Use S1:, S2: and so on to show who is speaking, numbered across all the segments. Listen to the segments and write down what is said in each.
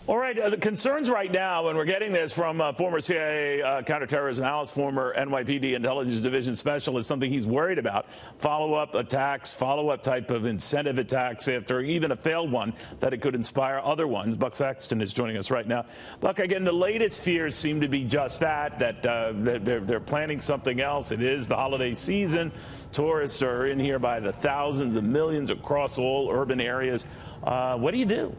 S1: All right, the concerns right now, and we're getting this from former CIA counterterrorism analyst, former NYPD intelligence division specialist, something he's worried about, follow-up attacks, follow-up type of incentive attacks after even a failed one, that it could inspire other ones. Buck Sexton is joining us right now. Buck, again, the latest fears seem to be just that they're planning something else. It is the holiday season. Tourists are in here by the thousands and millions across all urban areas. What do you do?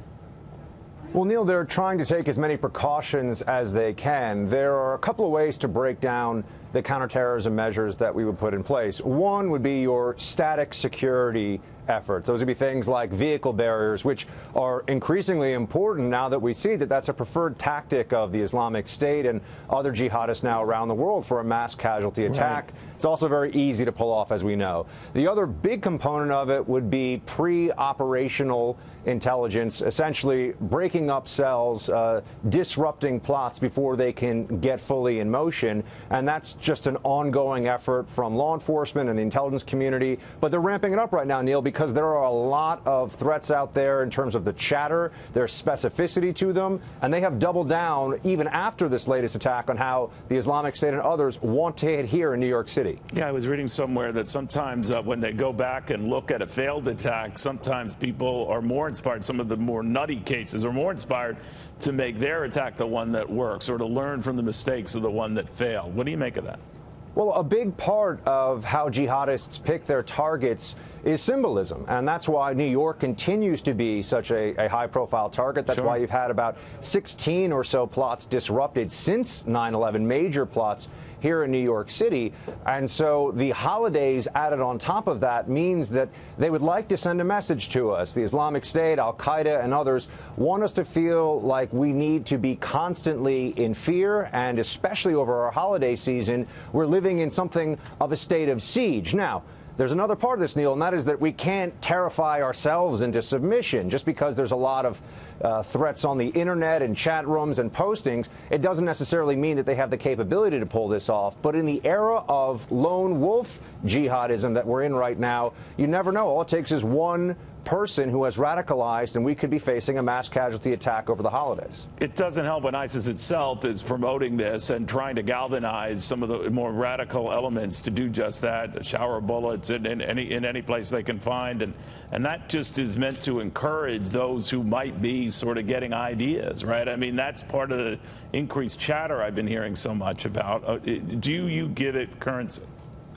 S2: Well, Neil, they're trying to take as many precautions as they can. There are a couple of ways to break down the counterterrorism measures that we would put in place. One would be your static security efforts. Those would be things like vehicle barriers, which are increasingly important now that we see that that's a preferred tactic of the Islamic State and other jihadists now around the world for a mass casualty attack. Right. It's also very easy to pull off, as we know. The other big component of it would be pre-operational intelligence, essentially breaking up cells, disrupting plots before they can get fully in motion. And that's just an ongoing effort from law enforcement and the intelligence community. But they're ramping it up right now, Neil, because there are a lot of threats out there in terms of the chatter, there's specificity to them, and they have doubled down even after this latest attack on how the Islamic State and others want to hit here in New York City.
S1: Yeah, I was reading somewhere that sometimes when they go back and look at a failed attack, sometimes people are more inspired, some of the more nutty cases are more inspired to make their attack the one that works or to learn from the mistakes of the one that failed. What do you make of that?
S2: Well, a big part of how jihadists pick their targets is symbolism, and that's why New York continues to be such a high-profile target. That's why you've had about 16 or so plots disrupted since 9/11, major plots here in New York City. And so the holidays added on top of that means that they would like to send a message to us. The Islamic State, Al-Qaeda, and others want us to feel like we need to be constantly in fear, and especially over our holiday season, we're living in something of a state of siege. Now, there's another part of this, Neil, and that is that we can't terrify ourselves into submission. Just because there's a lot of threats on the internet and chat rooms and postings, it doesn't necessarily mean that they have the capability to pull this off. But in the era of lone wolf jihadism that we're in right now, you never know. All it takes is one person who has radicalized, and we could be facing a mass casualty attack over the holidays.
S1: It doesn't help when ISIS itself is promoting this and trying to galvanize some of the more radical elements to do just that, shower bullets in any place they can find, and that just is meant to encourage those who might be sort of getting ideas, right? I mean, that's part of the increased chatter I've been hearing so much about. Do you give it currency?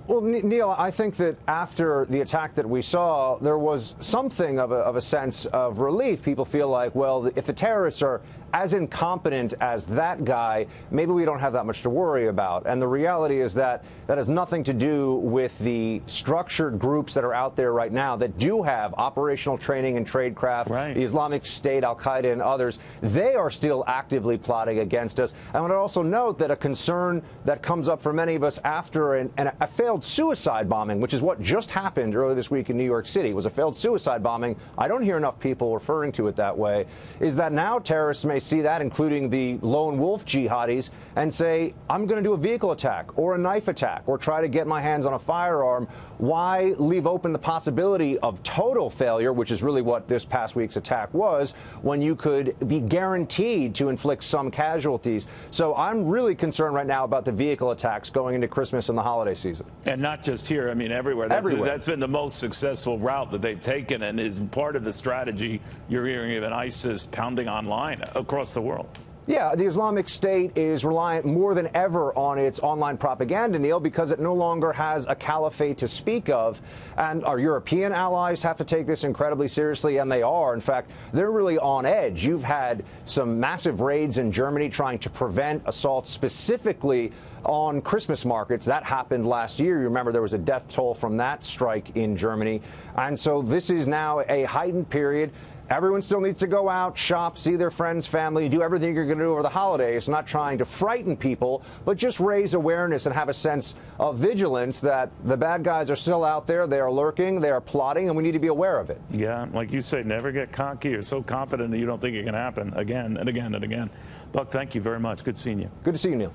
S2: Well, Neil, I think that after the attack that we saw, there was something of a sense of relief. People feel like, well, if the terrorists are as incompetent as that guy, maybe we don't have that much to worry about. And the reality is that that has nothing to do with the structured groups that are out there right now that do have operational training in tradecraft, right. The Islamic State, Al-Qaeda, and others. They are still actively plotting against us. I want to also note that a concern that comes up for many of us after a failed suicide bombing, which is what just happened earlier this week in New York City, was a failed suicide bombing. I don't hear enough people referring to it that way, is that now terrorists may see that, including the lone wolf jihadis, and say, I'm going to do a vehicle attack or a knife attack or try to get my hands on a firearm. Why leave open the possibility of total failure, which is really what this past week's attack was, when you could be guaranteed to inflict some casualties? So I'm really concerned right now about the vehicle attacks going into Christmas and the holiday season.
S1: And not just here, I mean, everywhere. That's been the most successful route that they've taken, and is part of the strategy you're hearing of an ISIS pounding online across the world.
S2: Yeah, the Islamic State is reliant more than ever on its online propaganda, Neil, because it no longer has a caliphate to speak of. And our European allies have to take this incredibly seriously, and they are. In fact, they're really on edge. You've had some massive raids in Germany trying to prevent assaults specifically on Christmas markets. That happened last year. You remember there was a death toll from that strike in Germany. And so this is now a heightened period. Everyone still needs to go out, shop, see their friends, family, do everything you're going to do over the holidays, not trying to frighten people, but just raise awareness and have a sense of vigilance that the bad guys are still out there, they are lurking, they are plotting, and we need to be aware of it.
S1: Yeah, like you say, never get cocky or so confident that you don't think it can happen again and again and again. Buck, thank you very much. Good seeing you.
S2: Good to see you, Neil.